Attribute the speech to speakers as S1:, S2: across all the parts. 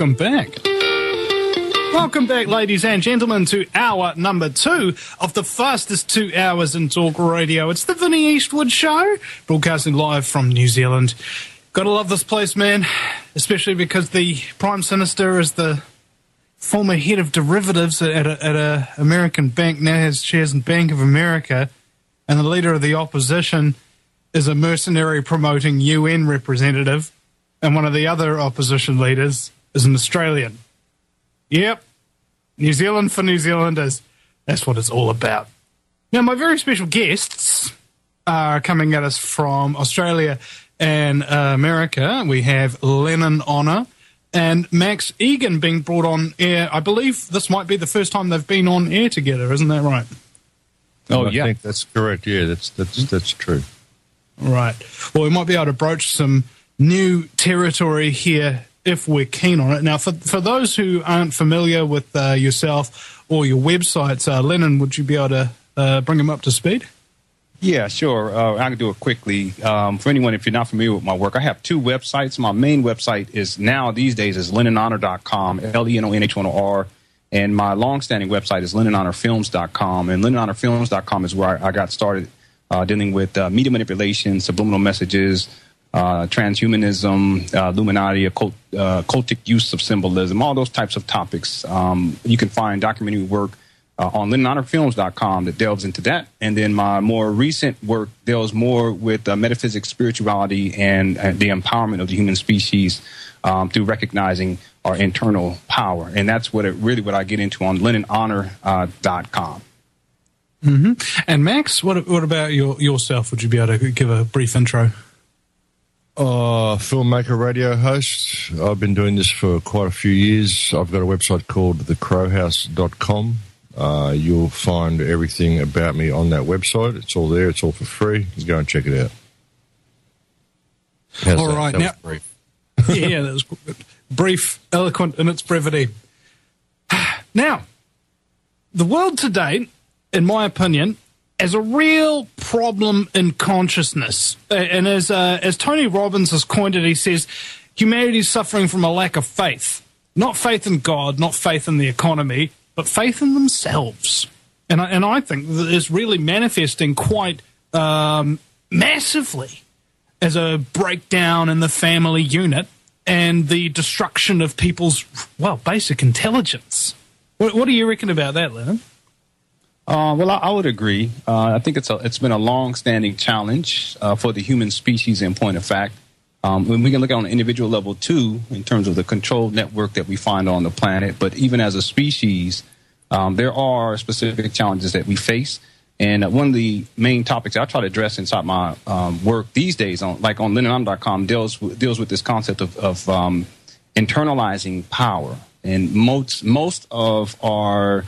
S1: welcome back. Welcome back, ladies and gentlemen, to hour number 2 of the fastest 2 hours in talk radio. It's the Vinny Eastwood Show, broadcasting live from New Zealand. Gotta love this place, man, especially because the Prime Minister is the former head of derivatives at a American bank, now has shares in Bank of America, and the leader of the opposition is a mercenary promoting UN representative, and one of the other opposition leaders is an Australian. Yep, New Zealand for New Zealanders. That's what it's all about. Now, my very special guests are coming at us from Australia and America. We have Lenon Honor and Max Egan being brought on air. I believe this might be the first time they've been on air together, isn't that right?
S2: Oh, yeah.
S3: I think that's correct. Yeah, that's true.
S1: Right. Well, we might be able to broach some new territory here if we're keen on it. Now, for those who aren't familiar with yourself or your websites, Lenon, would you be able to bring them up to speed?
S2: Yeah, sure. I can do it quickly. For anyone, if you're not familiar with my work, I have 2 websites. My main website is now, these days, is LenonHonor.com, LENONHONOR, and my long-standing website is LenonHonorFilms.com, and LenonHonorFilms.com is where I got started dealing with media manipulation, subliminal messages, transhumanism, Illuminati, occultic use of symbolism, all those types of topics. You can find documentary work on LenonHonorFilms.com that delves into that. And then my more recent work deals more with metaphysics, spirituality, and the empowerment of the human species through recognizing our internal power. And that's what I get into on LenonHonor.com.
S1: Mm-hmm. And Max, what about yourself? Would you be able to give a brief intro?
S3: Filmmaker, radio host. I've been doing this for quite a few years. I've got a website called thecrowhouse.com. You'll find everything about me on that website. It's all there. It's all for free. You go and check it out. How's
S1: all
S3: that?
S1: right.
S3: That
S1: now,
S3: was brief.
S1: Yeah, that was brief, eloquent in its brevity. Now, the world today, in my opinion, has a real problem in consciousness. And as Tony Robbins has coined it, he says, humanity is suffering from a lack of faith. Not faith in God, not faith in the economy, but faith in themselves. And I think that it's really manifesting quite massively as a breakdown in the family unit and the destruction of people's, well, basic intelligence. What do you reckon about that, Lenon?
S2: Well, I would agree. I think it's been a long-standing challenge for the human species in point of fact. When we can look at on an individual level, too, in terms of the control network that we find on the planet, but even as a species, there are specific challenges that we face. And one of the main topics I try to address inside my work these days, on LenonHonor.com, deals with this concept of internalizing power. And most of our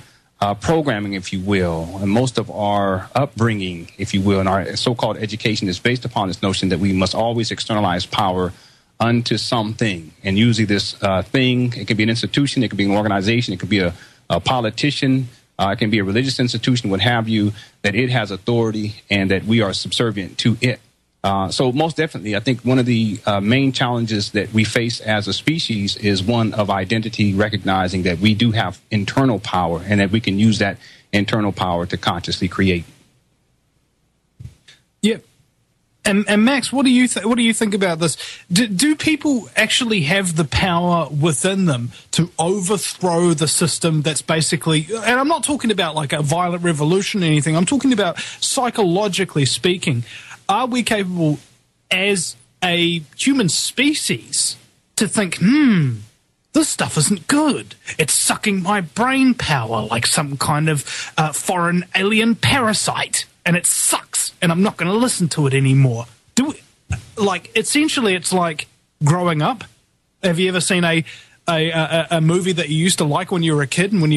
S2: programming, if you will, and most of our upbringing, if you will, and our so-called education is based upon this notion that we must always externalize power unto something. And usually this thing, it can be an institution, it can be an organization, it could be a politician, it can be a religious institution, what have you, that it has authority and that we are subservient to it. So most definitely, I think one of the main challenges that we face as a species is one of identity, recognizing that we do have internal power and that we can use that internal power to consciously create. Yeah.
S1: And Max, what do you think about this? Do people actually have the power within them to overthrow the system that's basically, and I'm not talking about like a violent revolution or anything, I'm talking about psychologically speaking. Are we capable as a human species to think, this stuff isn't good. It's sucking my brain power like some kind of foreign alien parasite, and it sucks, and I'm not going to listen to it anymore. Essentially, it's like growing up. Have you ever seen a movie that you used to like when you were a kid, and when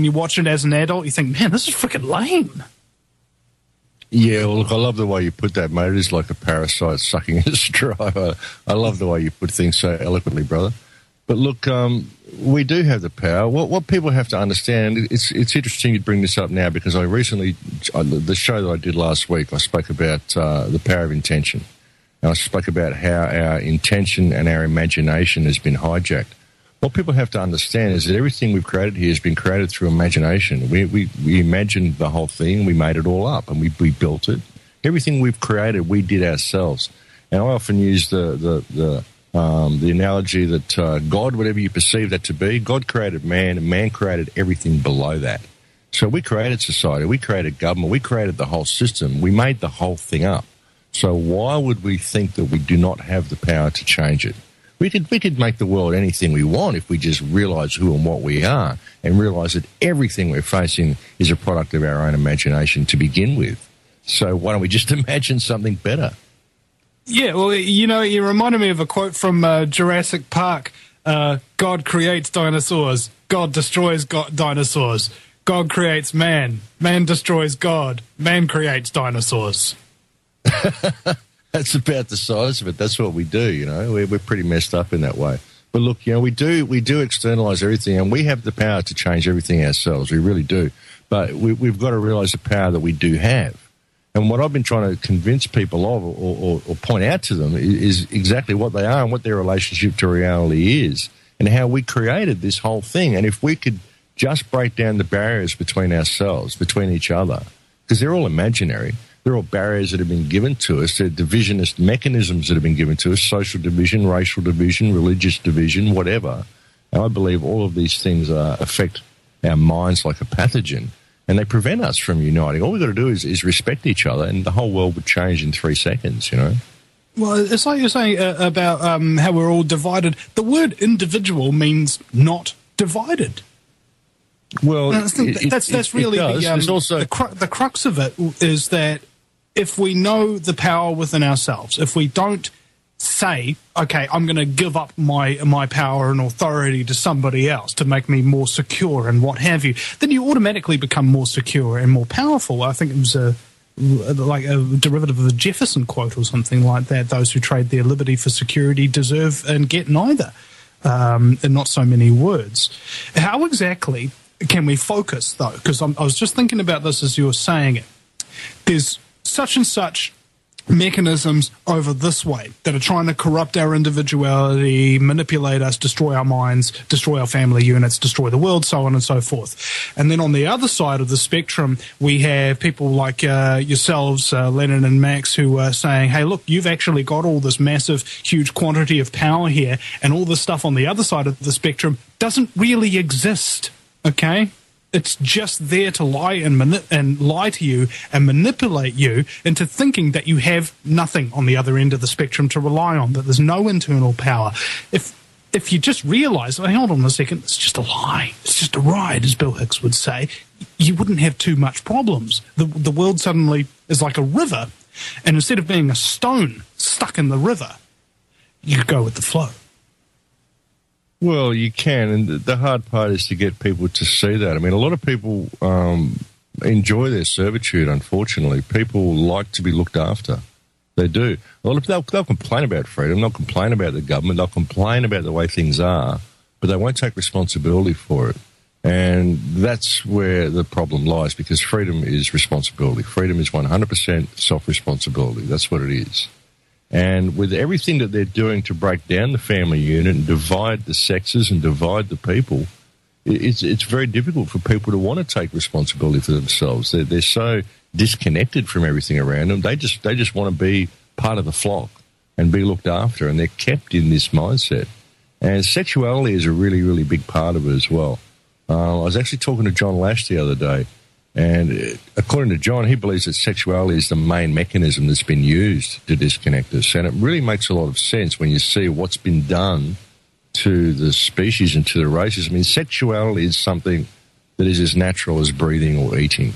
S1: you watch it as an adult, you think, man, this is freaking lame.
S3: Yeah, well, look, I love the way you put that, mate. It is like a parasite sucking its dry. I love the way you put things so eloquently, brother. But look, we do have the power. What people have to understand, it's interesting you bring this up now because I recently, the show that I did last week, I spoke about the power of intention. And I spoke about how our intention and our imagination has been hijacked What people have to understand is that everything we've created here has been created through imagination. We imagined the whole thing, we made it all up, and we built it. Everything we've created, we did ourselves. And I often use the analogy that God, whatever you perceive that to be, God created man, and man created everything below that. So we created society, we created government, we created the whole system, we made the whole thing up. So why would we think that we do not have the power to change it? We could make the world anything we want if we just realise who and what we are and realise that everything we're facing is a product of our own imagination to begin with. So why don't we just imagine something better?
S1: Yeah, well, you reminded me of a quote from Jurassic Park. God creates dinosaurs. God destroys dinosaurs. God creates man. Man destroys God. Man creates dinosaurs.
S3: That's about the size of it. That's what we do, We're pretty messed up in that way. But look, we do externalise everything, and we have the power to change everything ourselves. We really do. But we've got to realise the power that we do have. And what I've been trying to convince people of or point out to them is exactly what they are and what their relationship to reality is and how we created this whole thing. And if we could just break down the barriers between ourselves, between each other, because they're all imaginary. They're all barriers that have been given to us. They're divisionist mechanisms that have been given to us, social division, racial division, religious division, whatever. And I believe all of these things affect our minds like a pathogen, and they prevent us from uniting. All we've got to do is respect each other, and the whole world would change in 3 seconds,
S1: Well, it's like you're saying about how we're all divided. The word individual means not divided.
S3: Well,
S1: that's really the crux of it is that if we know the power within ourselves, if we don't say, okay, I'm going to give up my power and authority to somebody else to make me more secure and what have you, then you automatically become more secure and more powerful. I think it was like a derivative of a Jefferson quote or something like that. Those who trade their liberty for security deserve and get neither. And not so many words. How exactly can we focus, though? Because I was just thinking about this as you were saying it. There's such and such mechanisms over this way that are trying to corrupt our individuality, manipulate us, destroy our minds, destroy our family units, destroy the world, so on and so forth. And then on the other side of the spectrum, we have people like yourselves, Lenon and Max, who are saying, hey, look, you've actually got all this massive, huge quantity of power here, and all this stuff on the other side of the spectrum doesn't really exist, okay? It's just there to lie and lie to you and manipulate you into thinking that you have nothing on the other end of the spectrum to rely on, that there's no internal power. If you just realize, oh, hold on a second, it's just a lie, it's just a ride, as Bill Hicks would say, you wouldn't have too much problems. The world suddenly is like a river, and instead of being a stone stuck in the river, you go with the flow.
S3: Well, you can, and the hard part is to get people to see that. I mean, a lot of people enjoy their servitude, unfortunately. People like to be looked after. They do. A lot of people, they'll complain about freedom, they'll complain about the government, they'll complain about the way things are, but they won't take responsibility for it. And that's where the problem lies, because freedom is responsibility. Freedom is 100% self-responsibility. That's what it is. And with everything that they're doing to break down the family unit and divide the sexes and divide the people, it's very difficult for people to want to take responsibility for themselves. They're so disconnected from everything around them. They just want to be part of the flock and be looked after, and they're kept in this mindset. And sexuality is a really, really big part of it as well. I was actually talking to John Lash the other day, and according to John, he believes that sexuality is the main mechanism that's been used to disconnect us. And it really makes a lot of sense when you see what's been done to the species and to the races. I mean, sexuality is something that is as natural as breathing or eating,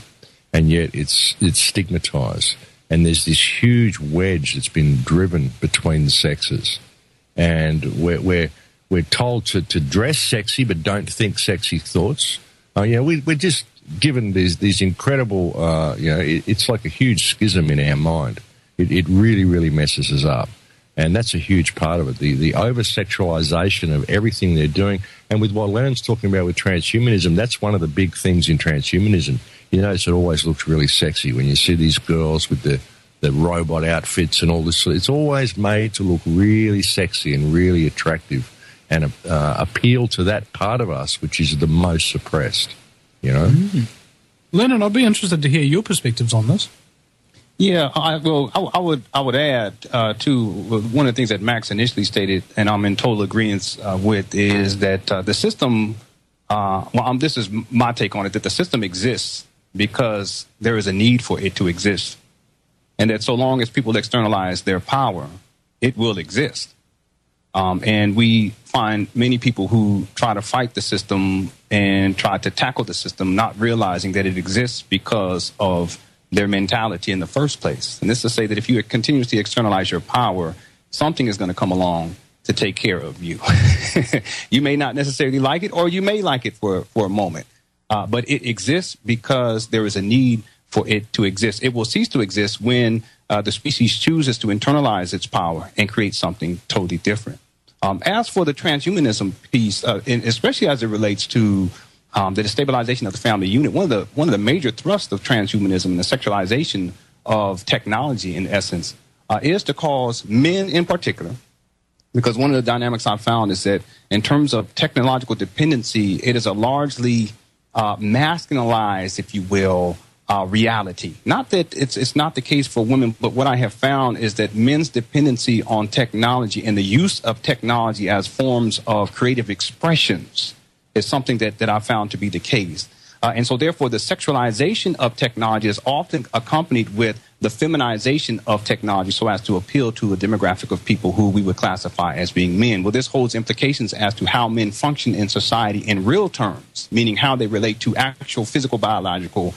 S3: and yet it's stigmatized. And there's this huge wedge that's been driven between the sexes. And we're told to dress sexy but don't think sexy thoughts. We're just given these incredible, it's like a huge schism in our mind. It really, really messes us up. And that's a huge part of it, the over-sexualization of everything they're doing. And with what Lenon's talking about with transhumanism, that's one of the big things in transhumanism. You notice it always looks really sexy when you see these girls with the robot outfits and all this. It's always made to look really sexy and really attractive. and appeal to that part of us which is the most suppressed, you know?
S1: Lenon, I'd be interested to hear your perspectives on this.
S2: Yeah, I would add to one of the things that Max initially stated, and I'm in total agreement with, is that the system. This is my take on it: that the system exists because there is a need for it to exist, and that so long as people externalize their power, it will exist. And we find many people who try to fight the system and try to tackle the system, not realizing that it exists because of their mentality in the first place. And this is to say that if you continuously externalize your power, something is going to come along to take care of you. You may not necessarily like it, or you may like it for a moment. But it exists because there is a need for it to exist. It will cease to exist when the species chooses to internalize its power and create something totally different. As for the transhumanism piece, and especially as it relates to the destabilization of the family unit, one of the major thrusts of transhumanism and the sexualization of technology, in essence, is to cause men in particular, because one of the dynamics I found is that in terms of technological dependency, it is a largely masculinized, if you will, reality. Not that it's not the case for women, but what I have found is that men's dependency on technology and the use of technology as forms of creative expressions is something that I found to be the case. And so therefore the sexualization of technology is often accompanied with the feminization of technology so as to appeal to a demographic of people who we would classify as being men. Well, this holds implications as to how men function in society in real terms, meaning how they relate to actual physical, biological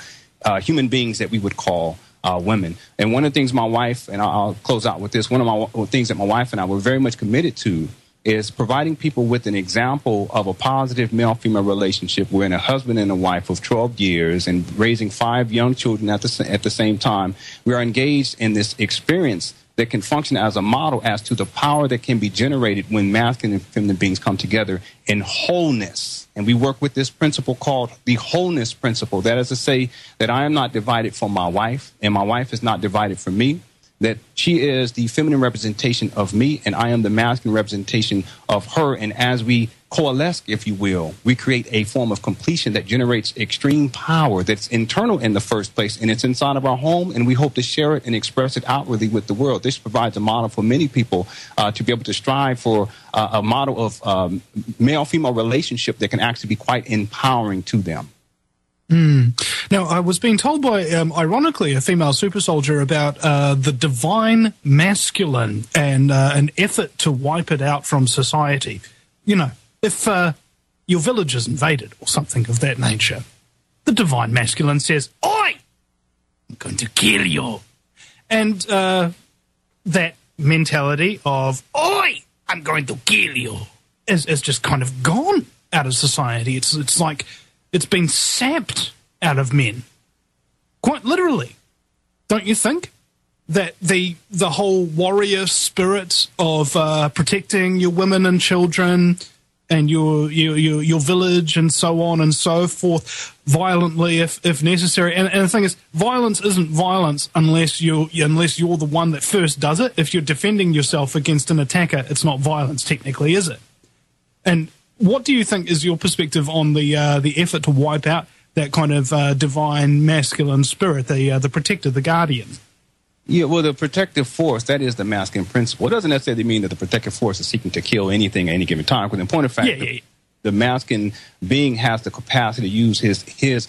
S2: human beings that we would call women. And one of the things my wife, and I'll close out with this, one of the things that my wife and I were very much committed to is providing people with an example of a positive male-female relationship wherein a husband and a wife of 12 years and raising 5 young children at the same time, we are engaged in this experience that can function as a model as to the power that can be generated when masculine and feminine beings come together in wholeness. And we work with this principle called the wholeness principle. That is to say that I am not divided from my wife, and my wife is not divided from me. That she is the feminine representation of me, and I am the masculine representation of her. And as we coalesce, if you will, we create a form of completion that generates extreme power that's internal in the first place, and it's inside of our home, and we hope to share it and express it outwardly with the world. This provides a model for many people to be able to strive for a model of male-female relationship that can actually be quite empowering to them.
S1: Now, I was being told by, ironically, a female super soldier about the divine masculine and an effort to wipe it out from society. You know, if your village is invaded or something of that nature, the divine masculine says, "Oi, I'm going to kill you." And that mentality of, "Oi, I'm going to kill you," is just kind of gone out of society. It's like it's been sapped out of men, quite literally. Don't you think that the whole warrior spirit of protecting your women and children and your village and so on and so forth, violently if necessary, and the thing is, violence isn't violence unless you're the one that first does it. If you're defending yourself against an attacker, it's not violence technically, is it? And what do you think is your perspective on the effort to wipe out that kind of divine masculine spirit, the protector, the guardian?
S2: Yeah, well, the protective force, that is the masculine principle. It doesn't necessarily mean that the protective force is seeking to kill anything at any given time. Because in point of fact, the masculine being has the capacity to use his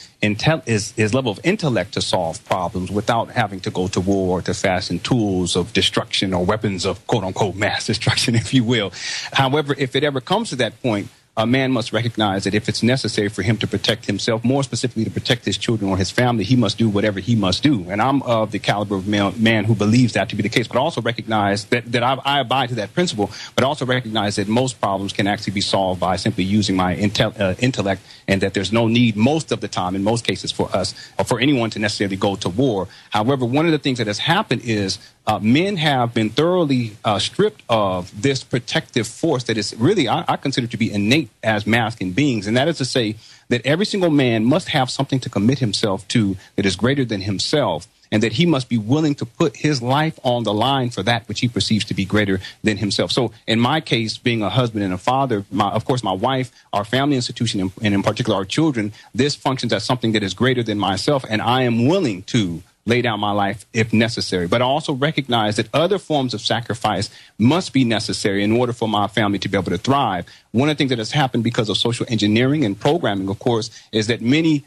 S2: level of intellect to solve problems without having to go to war or to fashion tools of destruction or weapons of quote-unquote mass destruction, if you will. However, if it ever comes to that point, a man must recognize that if it's necessary for him to protect himself, more specifically to protect his children or his family, he must do whatever he must do. And I'm of the caliber of man who believes that to be the case, but also recognize that I abide to that principle, but also recognize that most problems can actually be solved by simply using my intellect, and that there's no need most of the time, in most cases, for us or for anyone to necessarily go to war. However, one of the things that has happened is men have been thoroughly stripped of this protective force that is really, I consider to be innate as masculine beings. And that is to say that every single man must have something to commit himself to that is greater than himself. and that he must be willing to put his life on the line for that which he perceives to be greater than himself. So in my case, being a husband and a father, of course, my wife, our family institution, and in particular our children, this functions as something that is greater than myself, and I am willing to lay down my life if necessary. But I also recognize that other forms of sacrifice must be necessary in order for my family to be able to thrive. One of the things that has happened because of social engineering and programming, of course, is that many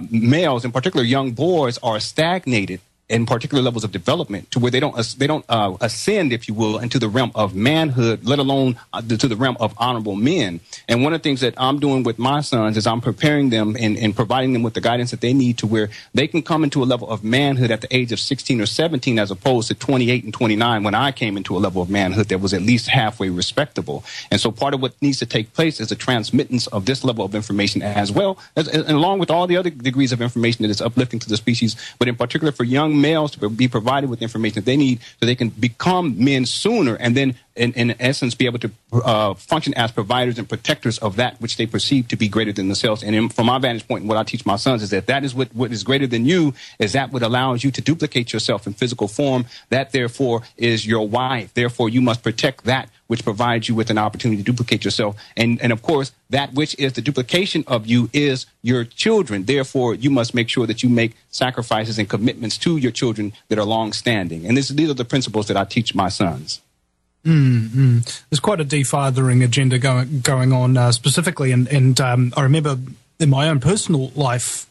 S2: males, in particular young boys, are stagnated in particular levels of development to where they don't ascend, if you will, into the realm of manhood, let alone to the realm of honorable men. And one of the things that I'm doing with my sons is I'm preparing them and providing them with the guidance that they need to where they can come into a level of manhood at the age of 16 or 17 as opposed to 28 and 29 when I came into a level of manhood that was at least halfway respectable. And so part of what needs to take place is a transmittance of this level of information as well, and along with all the other degrees of information that is uplifting to the species, but in particular for young males to be provided with information that they need so they can become men sooner and then in essence be able to function as providers and protectors of that which they perceive to be greater than themselves. And from my vantage point, what I teach my sons is that is what is greater than you, is that what allows you to duplicate yourself in physical form. That therefore is your wife. Therefore you must protect that which provides you with an opportunity to duplicate yourself. And of course, that which is the duplication of you is your children. Therefore, you must make sure that you make sacrifices and commitments to your children that are long-standing. And these are the principles that I teach my sons.
S1: There's quite a defathering agenda going on specifically. And I remember in my own personal life,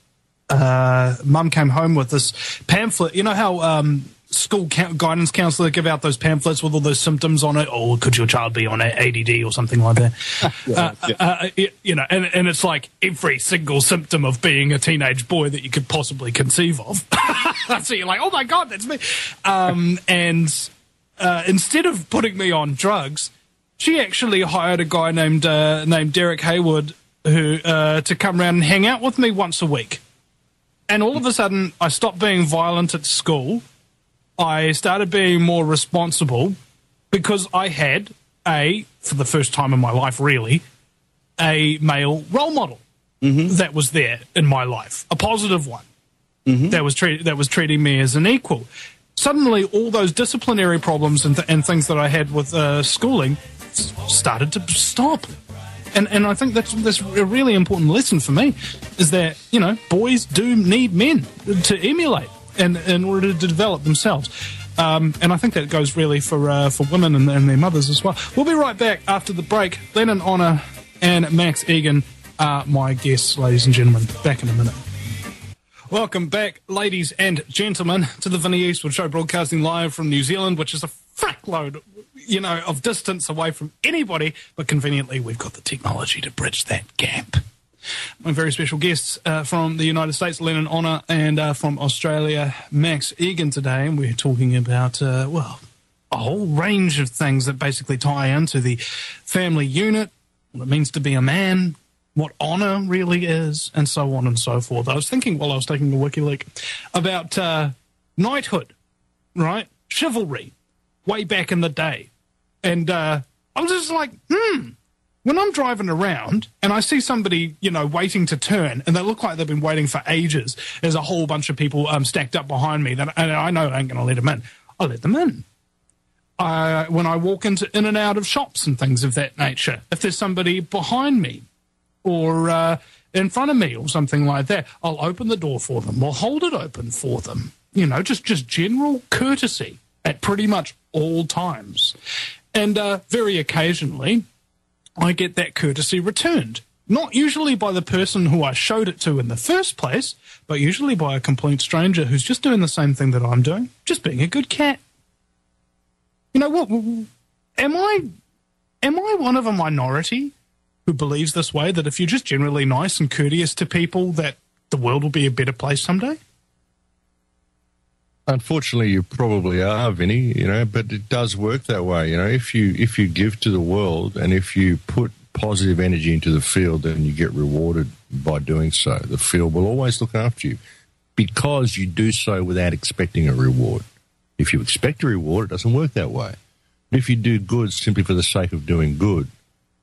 S1: Mum came home with this pamphlet. You know how school guidance counselor give out those pamphlets with all those symptoms on it, or could your child be on ADD or something like that? You know, and it's like every single symptom of being a teenage boy that you could possibly conceive of. So you're like, oh my God, that's me. And instead of putting me on drugs, she actually hired a guy named Derek Haywood who to come around and hang out with me once a week. And all of a sudden, I stopped being violent at school. I started being more responsible because I had for the first time in my life really, a male role model that was there in my life, a positive one that was treating me as an equal. Suddenly, all those disciplinary problems and things that I had with schooling started to stop. And I think that's a really important lesson for me, is that, you know, boys do need men to emulate and in order to develop themselves. And I think that goes really for women and their mothers as well. We'll be right back after the break. Lenon, Honor, and Max Egan are my guests, ladies and gentlemen. Back in a minute. Welcome back, ladies and gentlemen, to the Vinny Eastwood Show, broadcasting live from New Zealand, which is a frackload, you know, of distance away from anybody, but conveniently we've got the technology to bridge that gap. My very special guests from the United States, Lenon, Honor, and from Australia, Max Egan today, and we're talking about, a whole range of things that basically tie into the family unit, what it means to be a man, what honor really is, and so on and so forth. I was thinking while I was taking the wiki leak about knighthood, right? Chivalry, way back in the day. And I was just like, when I'm driving around and I see somebody, you know, waiting to turn, and they look like they've been waiting for ages, there's a whole bunch of people stacked up behind me, and I know I ain't going to let them in. I'll let them in. When I walk in and out of shops and things of that nature, if there's somebody behind me or in front of me or something like that, I'll open the door for them. I'll hold it open for them. You know, just general courtesy at pretty much all times. And very occasionally, I get that courtesy returned. Not usually by the person who I showed it to in the first place, but usually by a complete stranger who's just doing the same thing that I'm doing, just being a good cat. You know what? Am I one of a minority who believes this way, that if you're just generally nice and courteous to people, that the world will be a better place someday?
S3: Unfortunately, you probably are, Vinny, you know, but it does work that way. You know, if you give to the world and if you put positive energy into the field, then you get rewarded by doing so. The field will always look after you because you do so without expecting a reward. If you expect a reward, it doesn't work that way. If you do good simply for the sake of doing good,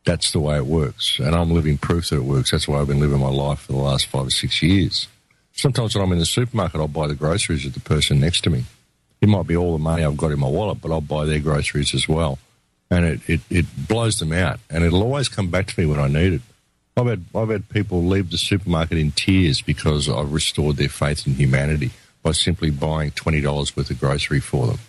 S3: that's the way it works. And I'm living proof that it works. That's why I've been living my life for the last 5 or 6 years. Sometimes when I'm in the supermarket, I'll buy the groceries of the person next to me. It might be all the money I've got in my wallet, but I'll buy their groceries as well. And it blows them out, and it'll always come back to me when I need it. I've had people leave the supermarket in tears because I've restored their faith in humanity by simply buying $20 worth of grocery for them.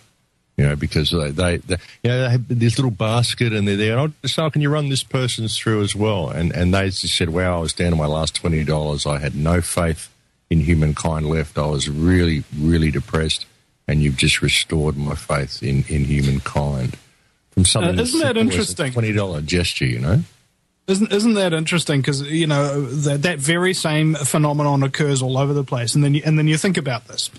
S3: You know, because they have this little basket and they're there. And I just said, can you run this person's through as well? And they just said, wow, I was down to my last $20. I had no faith in humankind left. I was really, really depressed. And you've just restored my faith in humankind. From something
S1: isn't that interesting?
S3: $20 gesture, you know?
S1: Isn't that interesting? Because, you know, that very same phenomenon occurs all over the place. And then you think about this.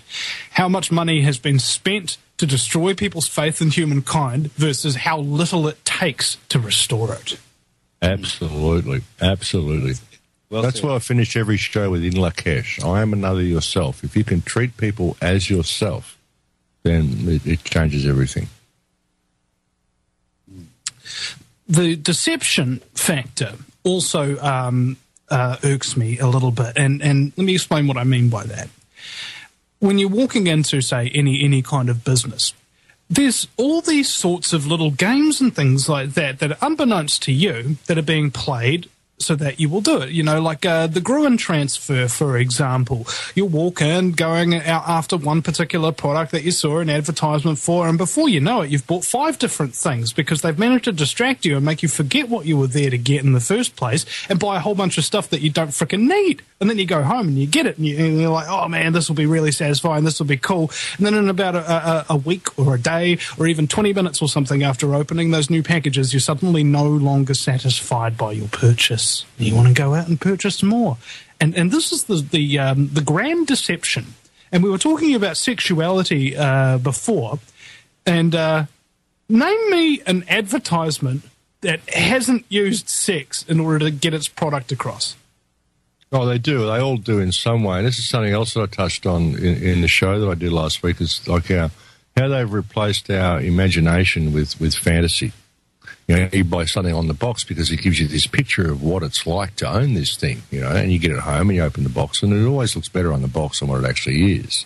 S1: How much money has been spent to destroy people's faith in humankind versus how little it takes to restore it?
S3: Absolutely. Absolutely. Well, that's why I finish every show with In Lakesh. I am another yourself. If you can treat people as yourself, then it changes everything.
S1: The deception factor also irks me a little bit, and let me explain what I mean by that. When you're walking into, say, any kind of business, there's all these sorts of little games and things like that that are unbeknownst to you that are being played so that you will do it. You know, like the Gruen transfer, for example. You'll walk in going out after one particular product that you saw an advertisement for, and before you know it, you've bought 5 different things because they've managed to distract you and make you forget what you were there to get in the first place and buy a whole bunch of stuff that you don't freaking need. And then you go home and you get it and you're like, oh man, this will be really satisfying, this will be cool. And then in about a week or a day or even 20 minutes or something after opening those new packages, you're suddenly no longer satisfied by your purchase. You want to go out and purchase more. And this is the grand deception. And we were talking about sexuality before. And name me an advertisement that hasn't used sex in order to get its product across.
S3: Oh, they do. They all do in some way. And this is something else that I touched on in the show that I did last week, is like how they've replaced our imagination with fantasy. You know, you buy something on the box because it gives you this picture of what it's like to own this thing, you know, and you get it home and you open the box and it always looks better on the box than what it actually is.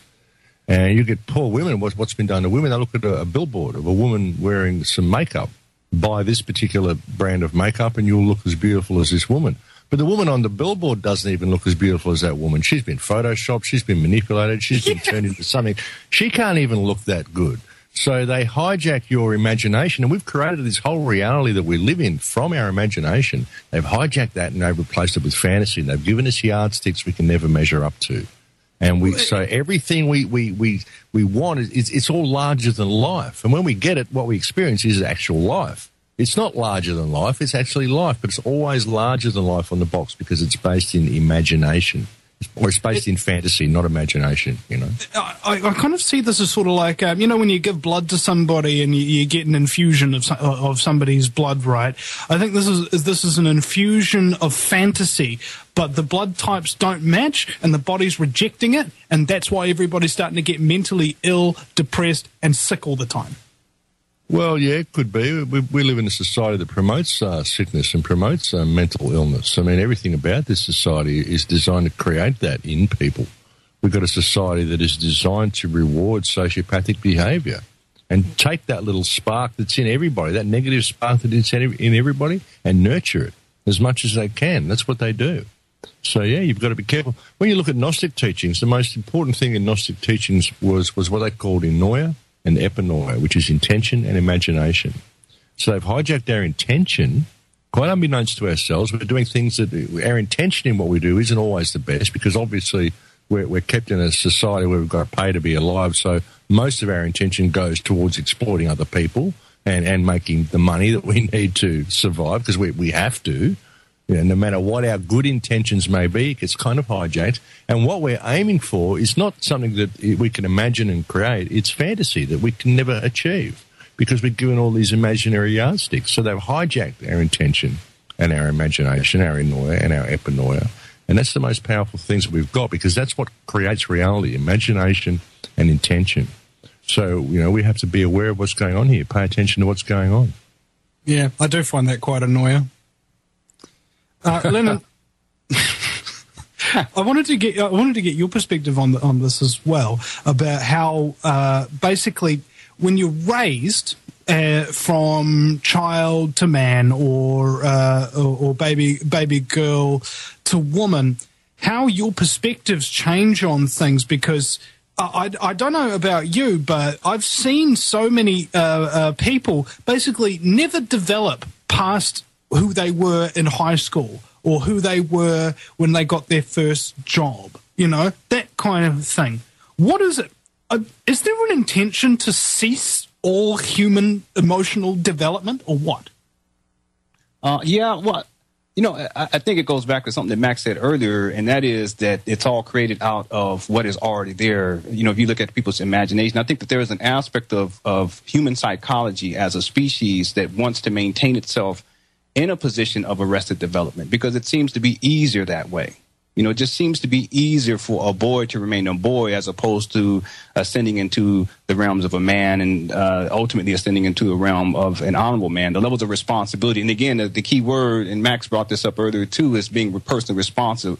S3: And you get poor women, what's been done to women, they look at a billboard of a woman wearing some makeup. Buy this particular brand of makeup and you'll look as beautiful as this woman. But the woman on the billboard doesn't even look as beautiful as that woman. She's been photoshopped, she's been manipulated, she's been turned into something. She can't even look that good. So they hijack your imagination, and we've created this whole reality that we live in from our imagination. They've hijacked that and they've replaced it with fantasy. They've given us yardsticks we can never measure up to. And so everything we want, it's all larger than life. And when we get it, what we experience is actual life. It's not larger than life, it's actually life, but it's always larger than life on the box because it's based in imagination. Or it's based in fantasy, not imagination, you know.
S1: I kind of see this as sort of like, you know, when you give blood to somebody and you get an infusion of somebody's blood, right? I think this is an infusion of fantasy, but the blood types don't match and the body's rejecting it, and that's why everybody's starting to get mentally ill, depressed, and sick all the time.
S3: Well, yeah, it could be. We live in a society that promotes sickness and promotes mental illness. I mean, everything about this society is designed to create that in people. We've got a society that is designed to reward sociopathic behaviour and take that little spark that's in everybody, that negative spark that is in everybody, and nurture it as much as they can. That's what they do. So, yeah, you've got to be careful. When you look at Gnostic teachings, the most important thing in Gnostic teachings was what they called enoia and epinoia, which is intention and imagination. So they've hijacked our intention, quite unbeknownst to ourselves. We're doing things that our intention in what we do isn't always the best because obviously we're kept in a society where we've got to pay to be alive. So most of our intention goes towards exploiting other people and making the money that we need to survive because we have to. You know, no matter what our good intentions may be, it gets kind of hijacked. And what we're aiming for is not something that we can imagine and create. It's fantasy that we can never achieve because we're given all these imaginary yardsticks. So they've hijacked our intention and our imagination, our enoia and our epinoia. And that's the most powerful things that we've got because that's what creates reality, imagination and intention. So, you know, we have to be aware of what's going on here, pay attention to what's going on.
S1: Yeah, I do find that quite annoying. Lenon, I wanted to get your perspective on this as well, about how basically when you're raised from child to man, or baby girl to woman, how your perspectives change on things. Because I don't know about you, but I've seen so many people basically never develop past who they were in high school or who they were when they got their first job, that kind of thing. What is it? Is there an intention to cease all human emotional development, or what?
S2: I think it goes back to something that Max said earlier, and that is that it's all created out of what is already there. If you look at people's imagination, I think that there is an aspect of human psychology as a species that wants to maintain itself in a position of arrested development, because it seems to be easier that way. It just seems to be easier for a boy to remain a boy as opposed to ascending into the realms of a man and ultimately ascending into a realm of an honorable man. The levels of responsibility, and again, the key word, and Max brought this up earlier too, is being personally responsible.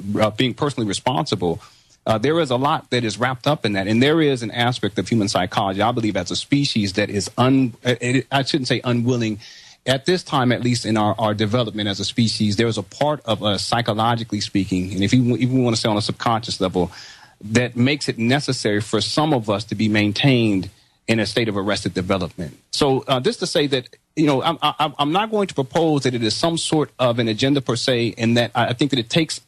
S2: There is a lot that is wrapped up in that, and there is an aspect of human psychology, I believe, as a species that is I shouldn't say unwilling. At this time, at least in our development as a species, there's a part of us, psychologically speaking, and if we want to say on a subconscious level, that makes it necessary for some of us to be maintained in a state of arrested development. So this to say that, I'm not going to propose that it is some sort of an agenda per se, and that I think that it takes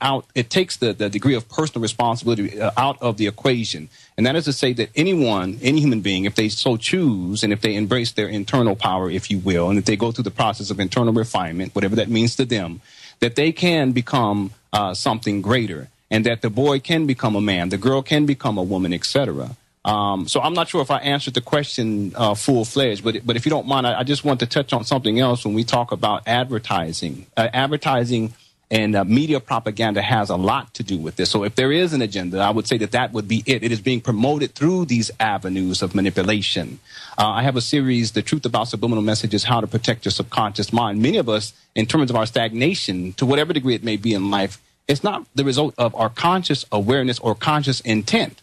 S2: the degree of personal responsibility out of the equation. And that is to say that any human being, if they so choose, and if they embrace their internal power, if you will, and if they go through the process of internal refinement, whatever that means to them, that they can become something greater, and that the boy can become a man, the girl can become a woman, etc. So I'm not sure if I answered the question full-fledged, but if you don't mind, I just want to touch on something else when we talk about advertising. Advertising and media propaganda has a lot to do with this. So if there is an agenda, I would say that would be it. It is being promoted through these avenues of manipulation. I have a series, The Truth About Subliminal Messages, How to Protect Your Subconscious Mind. Many of us, in terms of our stagnation, to whatever degree it may be in life, it's not the result of our conscious awareness or conscious intent.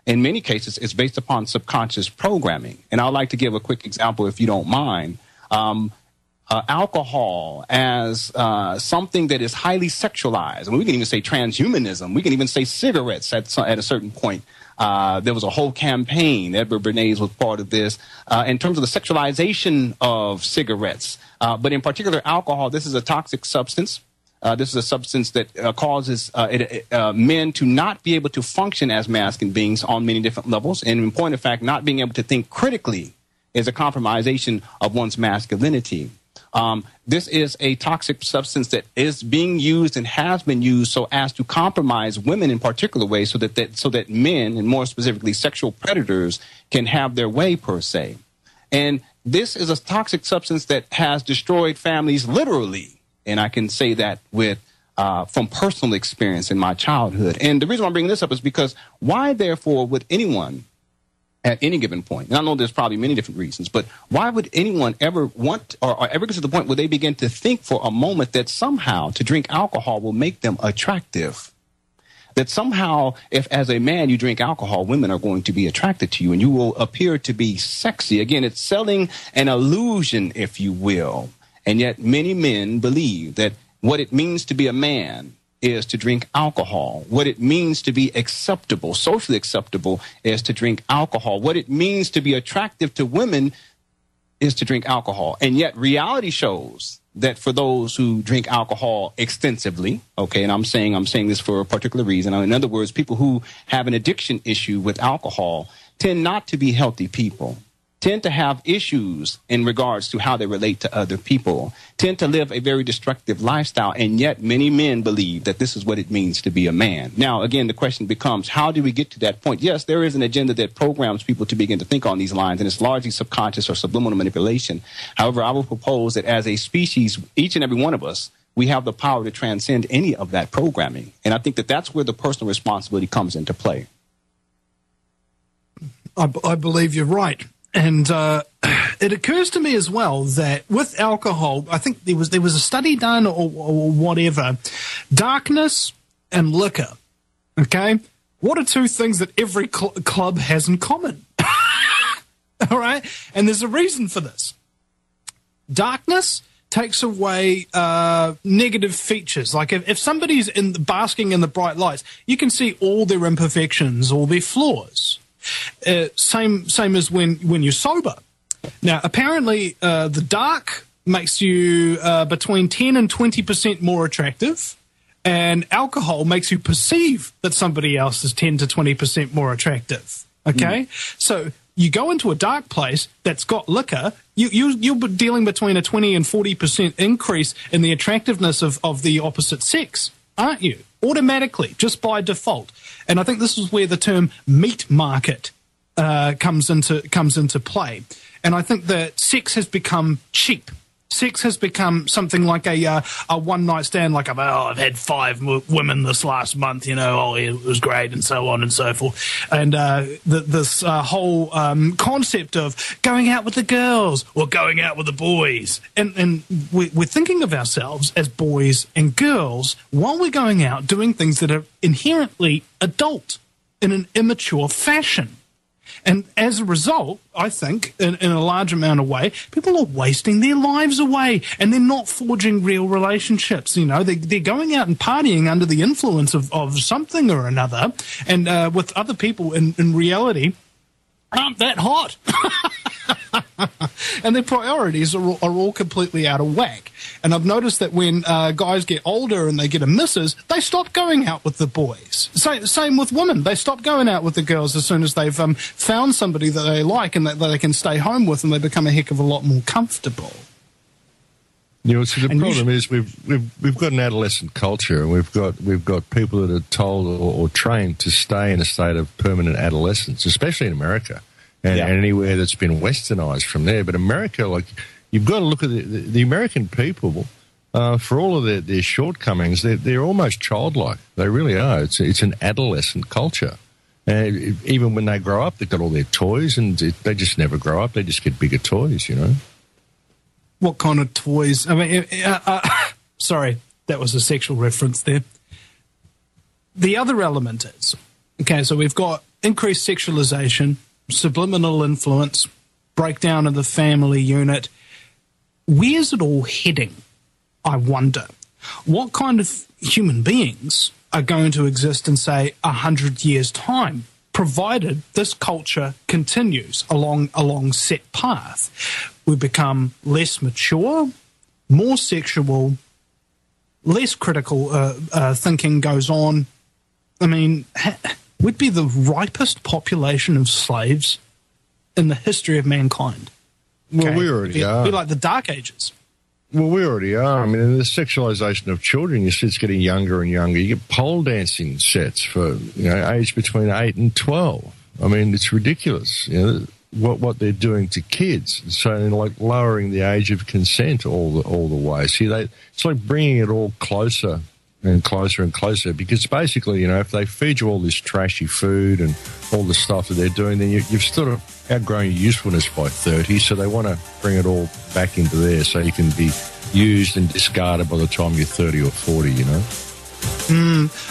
S2: In many cases, it's based upon subconscious programming. And I'd like to give a quick example, if you don't mind. Alcohol as something that is highly sexualized. I mean, we can even say transhumanism. We can even say cigarettes at a certain point. There was a whole campaign. Edward Bernays was part of this in terms of the sexualization of cigarettes. But in particular, alcohol, this is a toxic substance. This is a substance that causes men to not be able to function as masculine beings on many different levels. And in point of fact, not being able to think critically is a compromisation of one's masculinity. This is a toxic substance that is being used and has been used so as to compromise women in particular ways, so that men, and more specifically sexual predators, can have their way, per se. And this is a toxic substance that has destroyed families literally. And I can say that from personal experience in my childhood. And the reason I'm bringing this up is because why, therefore, would anyone at any given point, and I know there's probably many different reasons, but why would anyone ever want or ever get to the point where they begin to think for a moment that somehow to drink alcohol will make them attractive? That somehow, if as a man you drink alcohol, women are going to be attracted to you and you will appear to be sexy. Again, it's selling an illusion, if you will. And yet many men believe that what it means to be a man is to drink alcohol. What it means to be acceptable, socially acceptable, is to drink alcohol. What it means to be attractive to women is to drink alcohol. And yet reality shows that for those who drink alcohol extensively, okay, and I'm saying this for a particular reason. In other words, people who have an addiction issue with alcohol tend not to be healthy people, tend to have issues in regards to how they relate to other people, tend to live a very destructive lifestyle, and yet many men believe that this is what it means to be a man. Now, again, the question becomes, how do we get to that point? Yes, there is an agenda that programs people to begin to think on these lines, and it's largely subconscious or subliminal manipulation. However, I will propose that as a species, each and every one of us, we have the power to transcend any of that programming. And I think that that's where the personal responsibility comes into play.
S1: I believe you're right. And it occurs to me as well that with alcohol, I think there was a study done or whatever, darkness and liquor Okay? What are two things that every club has in common? All right? And there's a reason for this. Darkness takes away negative features. Like if somebody's basking in the bright lights, you can see all their imperfections, all their flaws. Same as when you're sober. Now, apparently, the dark makes you between 10 and 20% more attractive, and alcohol makes you perceive that somebody else is 10 to 20% more attractive. Okay? So you go into a dark place that's got liquor, you'll be dealing between a 20 and 40% increase in the attractiveness of the opposite sex, aren't you? Automatically, just by default. And I think this is where the term meat market comes into play. And I think that sex has become cheap. Sex has become something like a one-night stand, like, I've had 5 women this last month, it was great, and so on and so forth. And this whole concept of going out with the girls or going out with the boys. And we're thinking of ourselves as boys and girls while we're going out doing things that are inherently adult in an immature fashion. And as a result, I think, in a large amount of way, people are wasting their lives away and they're not forging real relationships. They're going out and partying under the influence of something or another, and with other people in reality aren't that hot. And their priorities are all completely out of whack. And I've noticed that when guys get older and they get a missus, they stop going out with the boys. Same with women. They stop going out with the girls as soon as they've found somebody that they like and that they can stay home with, and they become a heck of a lot more comfortable.
S3: So the problem is we've got an adolescent culture, and we've got people that are told or trained to stay in a state of permanent adolescence, especially in America. And anywhere that's been westernized from there. But America, you've got to look at the American people, for all of their shortcomings, they're almost childlike. They really are. It's an adolescent culture. And even when they grow up, they've got all their toys, and they just never grow up. They just get bigger toys, What
S1: kind of toys? I mean, sorry, that was a sexual reference there. The other element is, so we've got increased sexualization, subliminal influence, breakdown of the family unit. Where's it all heading, I wonder? What kind of human beings are going to exist in, say, 100 years' time, provided this culture continues along set path? We become less mature, more sexual, less critical thinking goes on. I mean, we'd be the ripest population of slaves in the history of mankind.
S3: Well, we already are.
S1: Be like the Dark Ages.
S3: Well, we already are. I mean, in the sexualization of children, it's getting younger and younger. You get pole dancing sets for age between 8 and 12. I mean, it's ridiculous. What they're doing to kids. So, lowering the age of consent all the way. See, it's like bringing it all closer and closer and closer, because basically, if they feed you all this trashy food and all the stuff that they're doing, then you've sort of outgrown your usefulness by 30, so they want to bring it all back into there so you can be used and discarded by the time you're 30 or 40,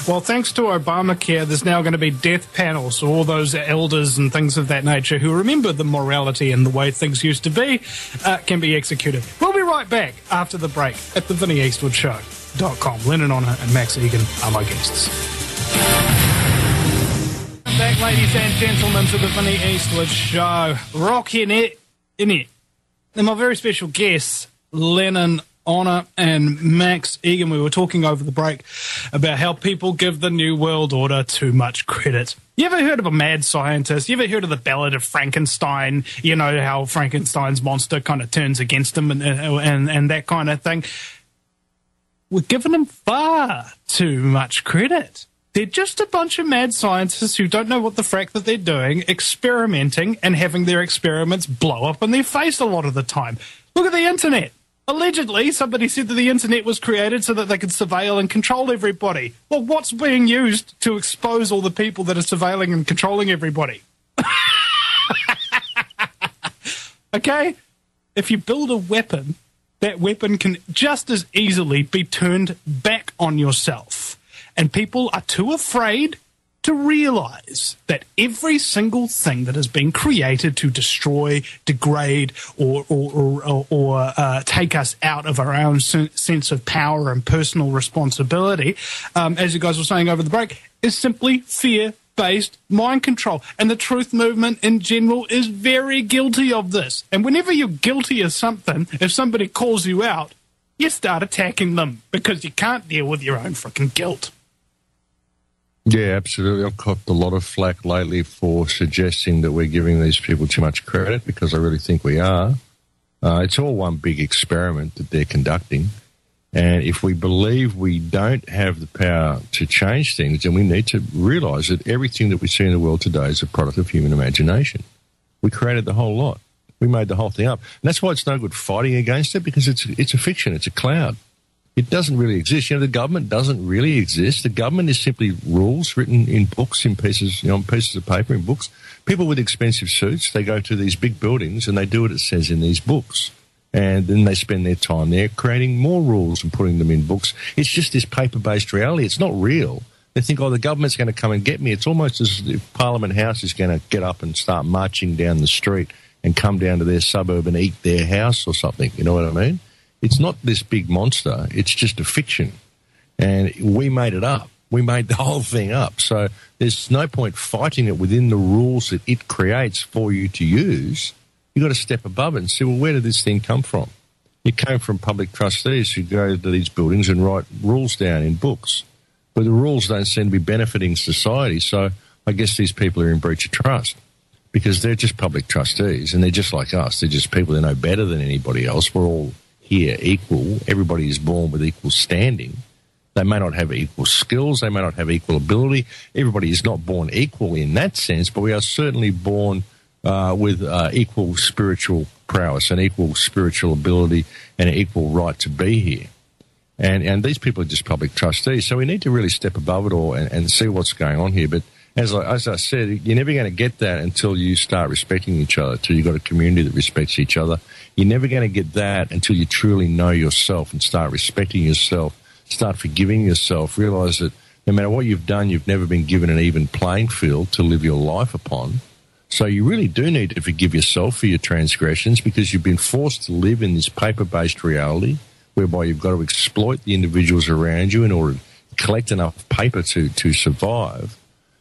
S1: Well, thanks to Obamacare, there's now going to be death panels, so all those elders and things of that nature who remember the morality and the way things used to be can be executed. We'll be right back after the break at the Vinny Eastwood Show.com. Lenon and Max Egan are my guests. Back, ladies and gentlemen, to the Vinny Eastwood Show. Rock in it. And my very special guests, Lenon and Max Egan. We were talking over the break about how people give the New World Order too much credit. You ever heard of a mad scientist? You ever heard of the Ballad of Frankenstein? You know how Frankenstein's monster kind of turns against him and that kind of thing. We're giving them far too much credit. They're just a bunch of mad scientists who don't know what the frack that they're doing, experimenting and having their experiments blow up in their face a lot of the time. Look at the internet. Allegedly, somebody said that the internet was created so that they could surveil and control everybody. Well, what's being used to expose all the people that are surveilling and controlling everybody? Okay? If you build a weapon, that weapon can just as easily be turned back on yourself. And people are too afraid to realize that every single thing that has been created to destroy, degrade, or take us out of our own sense of power and personal responsibility, as you guys were saying over the break, is simply fear-based mind control. And the truth movement in general is very guilty of this. And whenever you're guilty of something, if somebody calls you out, you start attacking them because you can't deal with your own freaking guilt.
S3: Yeah, absolutely. I've copped a lot of flack lately for suggesting that we're giving these people too much credit, because I really think we are. It's all one big experiment that they're conducting. And if we believe we don't have the power to change things, then we need to realise that everything that we see in the world today is a product of human imagination. We created the whole lot. We made the whole thing up. And that's why it's no good fighting against it, because it's a fiction. It's a cloud. It doesn't really exist. You know, the government doesn't really exist. The government is simply rules written in books, in pieces, on pieces of paper, in books. People with expensive suits, they go to these big buildings and they do what it says in these books. And then they spend their time there creating more rules and putting them in books. It's just this paper-based reality. It's not real. They think, oh, the government's going to come and get me. It's almost as if Parliament House is going to get up and start marching down the street and come down to their suburb and eat their house or something. You know what I mean? It's not this big monster. It's just a fiction. And we made it up. We made the whole thing up. So there's no point fighting it within the rules that it creates for you to use. You've got to step above it and see, well, where did this thing come from? It came from public trustees who go to these buildings and write rules down in books. But the rules don't seem to be benefiting society. So I guess these people are in breach of trust, because they're just public trustees and they're just like us. They're just people that know better than anybody else. We're all here equal. Everybody is born with equal standing. They may not have equal skills. They may not have equal ability. Everybody is not born equal in that sense, but we are certainly born with equal spiritual prowess and equal spiritual ability and an equal right to be here. And these people are just public trustees. So we need to really step above it all and see what's going on here. But as I said, you're never going to get that until you start respecting each other, until you've got a community that respects each other. You're never going to get that until you truly know yourself and start respecting yourself, start forgiving yourself, realise that no matter what you've done, you've never been given an even playing field to live your life upon. So you really do need to forgive yourself for your transgressions, because you've been forced to live in this paper-based reality whereby you've got to exploit the individuals around you in order to collect enough paper to survive.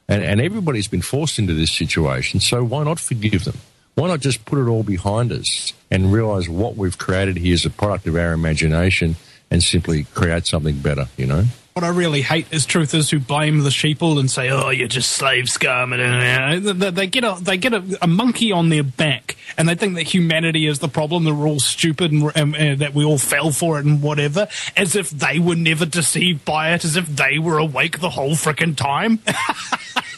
S3: And everybody's been forced into this situation, so why not forgive them? Why not just put it all behind us and realise what we've created here is a product of our imagination and simply create something better, you know?
S1: What I really hate is truthers who blame the sheeple and say, "Oh, you're just slave scum," and they get a monkey on their back, and they think that humanity is the problem. They're all stupid and that we all fell for it and whatever, as if they were never deceived by it, as if they were awake the whole frickin' time.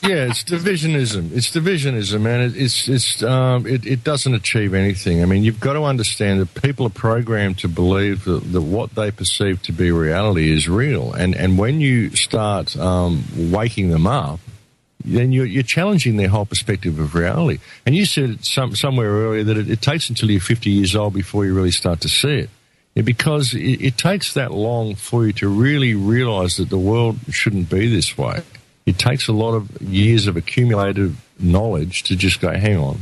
S3: Yeah, it's divisionism. It's divisionism, and it doesn't achieve anything. I mean, you've got to understand that people are programmed to believe that what they perceive to be reality is real, and when you start waking them up, then you're challenging their whole perspective of reality. And you said somewhere earlier that it takes until you're 50 years old before you really start to see it. Yeah, because it takes that long for you to really realise that the world shouldn't be this way. It takes a lot of years of accumulated knowledge to just go, hang on,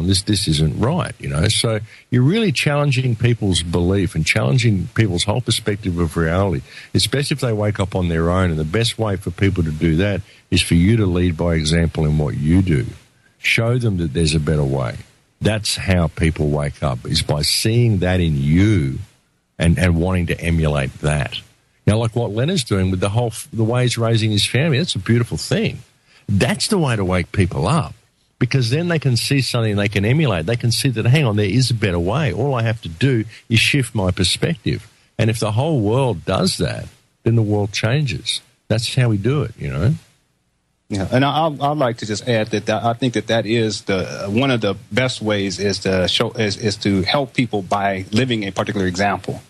S3: this isn't right, you know. So you're really challenging people's belief and challenging people's whole perspective of reality. It's best if they wake up on their own, and the best way for people to do that is for you to lead by example in what you do. Show them that there's a better way. That's how people wake up, is by seeing that in you and wanting to emulate that. You know, like what Lenon's doing with the way he's raising his family. That's a beautiful thing. That's the way to wake people up, because then they can see something they can emulate. They can see that, hang on, there is a better way. All I have to do is shift my perspective. And if the whole world does that, then the world changes. That's how we do it, you know.
S2: Yeah, and I'd like to just add that I think that is one of the best ways is to help people by living a particular example.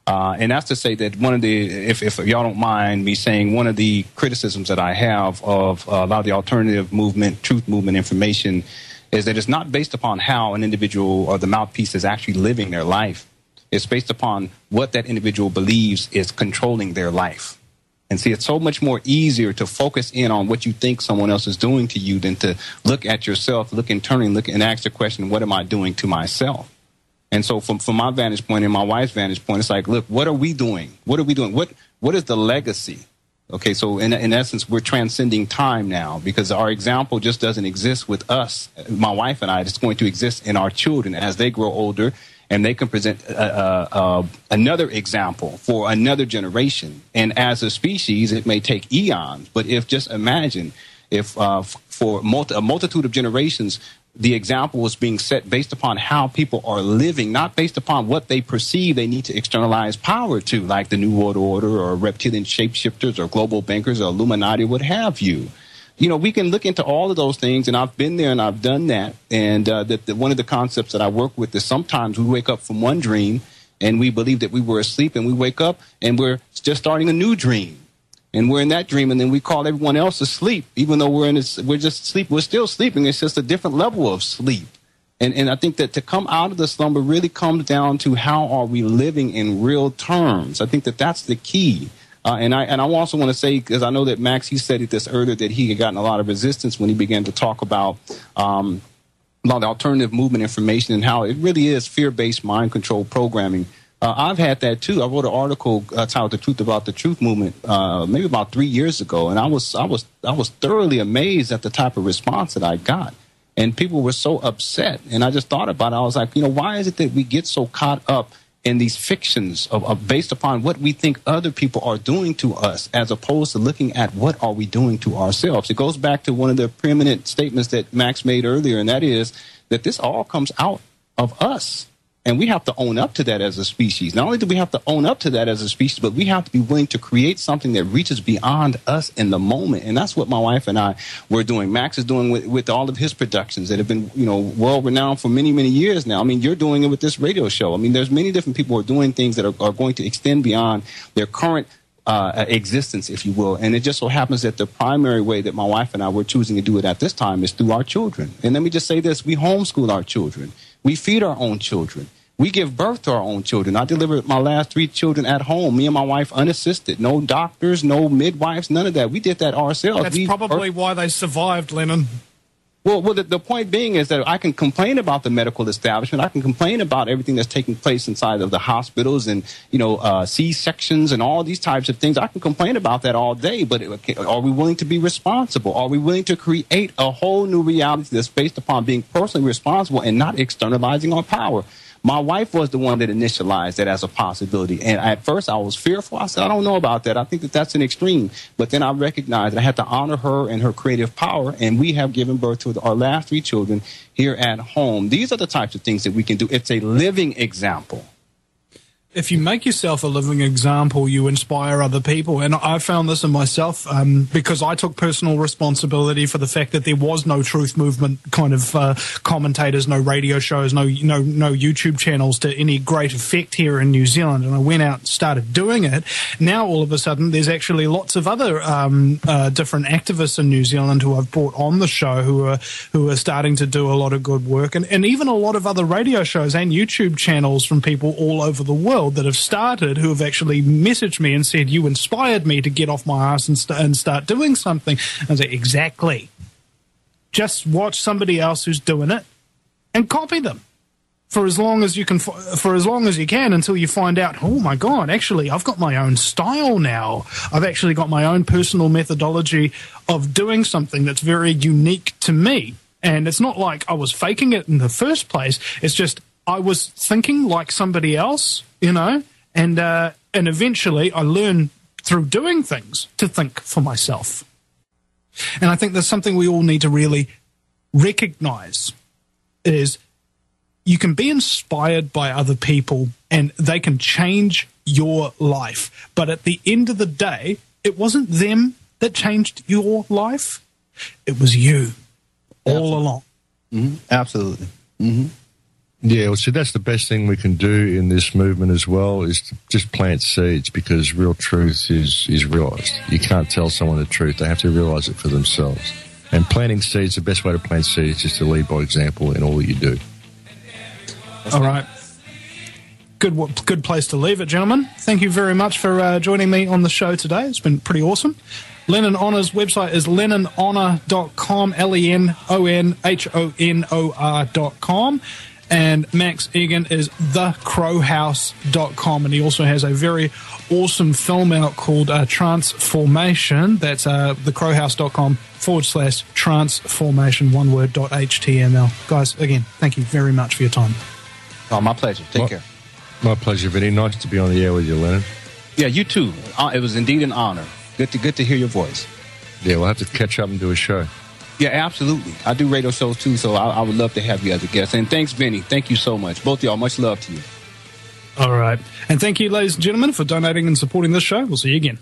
S2: And that's to say that one of the, if y'all don't mind me saying, one of the criticisms that I have of a lot of the alternative movement, truth movement information, is that it's not based upon how an individual or the mouthpiece is actually living their life. It's based upon what that individual believes is controlling their life. And see, it's so much more easier to focus in on what you think someone else is doing to you than to look at yourself, look internally, look and ask the question, what am I doing to myself? And so from my vantage point and my wife's vantage point, it's like, look, what are we doing? What are we doing? What is the legacy? Okay, so in essence, we're transcending time now because our example just doesn't exist with us, my wife and I. It's going to exist in our children as they grow older, and they can present another example for another generation. And as a species, it may take eons, but just imagine if for a multitude of generations, the example was being set based upon how people are living, not based upon what they perceive they need to externalize power to, like the New World Order or reptilian shapeshifters or global bankers or Illuminati, what have you. You know, we can look into all of those things, and I've been there and I've done that. And one of the concepts that I work with is sometimes we wake up from one dream and we believe that we were asleep, and we wake up and we're just starting a new dream. And we're in that dream, and then we call everyone else asleep, even though we're just asleep. We're still sleeping. It's just a different level of sleep. And I think that to come out of the slumber really comes down to how are we living in real terms. I think that that's the key. And I also want to say, because I know that Max, he said this earlier, that he had gotten a lot of resistance when he began to talk about the alternative movement information and how it really is fear-based mind control programming. I've had that too. I wrote an article titled "The Truth About the Truth Movement" maybe about 3 years ago, and I was thoroughly amazed at the type of response that I got, and people were so upset. And I just thought about it. I was like, why is it that we get so caught up in these fictions of based upon what we think other people are doing to us, as opposed to looking at what are we doing to ourselves? It goes back to one of the preeminent statements that Max made earlier, and that is that this all comes out of us. And we have to own up to that as a species. Not only do we have to own up to that as a species, but we have to be willing to create something that reaches beyond us in the moment. And that's what my wife and I were doing. Max is doing with all of his productions that have been, world-renowned for many, many years now. I mean, you're doing it with this radio show. I mean, there's many different people who are doing things that are going to extend beyond their current existence, if you will. And it just so happens that the primary way that my wife and I were choosing to do it at this time is through our children. And let me just say this. We homeschool our children. We feed our own children. We give birth to our own children. I delivered my last 3 children at home, me and my wife unassisted. No doctors, no midwives, none of that. We did that ourselves.
S1: That's probably why they survived, Lenon.
S2: Well, the point being is that I can complain about the medical establishment. I can complain about everything that's taking place inside of the hospitals and, C-sections and all these types of things. I can complain about that all day, but are we willing to be responsible? Are we willing to create a whole new reality that's based upon being personally responsible and not externalizing our power? My wife was the one that initialized that as a possibility. And at first I was fearful. I said, I don't know about that. I think that that's an extreme. But then I recognized that I had to honor her and her creative power. And we have given birth to our last 3 children here at home. These are the types of things that we can do. It's a living example.
S1: If you make yourself a living example, you inspire other people. And I found this in myself because I took personal responsibility for the fact that there was no truth movement kind of commentators, no radio shows, no YouTube channels to any great effect here in New Zealand. And I went out and started doing it. Now, all of a sudden, there's actually lots of other different activists in New Zealand who I've brought on the show who are starting to do a lot of good work. And even a lot of other radio shows and YouTube channels from people all over the world that have started, who have actually messaged me and said, you inspired me to get off my ass and start doing something. I was like, exactly. Just watch somebody else who's doing it and copy them for as long as you can, until you find out, oh my God, actually, I've got my own style now. I've actually got my own personal methodology of doing something that's very unique to me. And it's not like I was faking it in the first place. It's just I was thinking like somebody else, and eventually I learn through doing things to think for myself. And I think that's something we all need to really recognize is you can be inspired by other people and they can change your life. But at the end of the day, it wasn't them that changed your life. It was you all along.
S2: Mm-hmm. Absolutely. Mm-hmm.
S3: Yeah, well, see, that's the best thing we can do in this movement as well, is to just plant seeds, because real truth is realized. You can't tell someone the truth. They have to realize it for themselves. And planting seeds, the best way to plant seeds is to lead by example in all that you do.
S1: All right. good place to leave it, gentlemen. Thank you very much for joining me on the show today. It's been pretty awesome. Lenon Honor's website is lenonhonor.com, lenonhonor.com. And Max Egan is thecrowhouse.com. And he also has a very awesome film out called Transformation. That's thecrowhouse.com/transformation, one word, .html. Guys, again, thank you very much for your time.
S2: Oh, my pleasure. Take care.
S3: My pleasure, Vinny. Nice to be on the air with you, Lenon.
S2: Yeah, you too. It was indeed an honor. Good to hear your voice.
S3: Yeah, we'll have to catch up and do a show.
S2: Yeah, absolutely. I do radio shows too, so I would love to have you as a guest. And thanks, Vinny. Thank you so much. Both of y'all, much love to you.
S1: All right. And thank you, ladies and gentlemen, for donating and supporting this show. We'll see you again.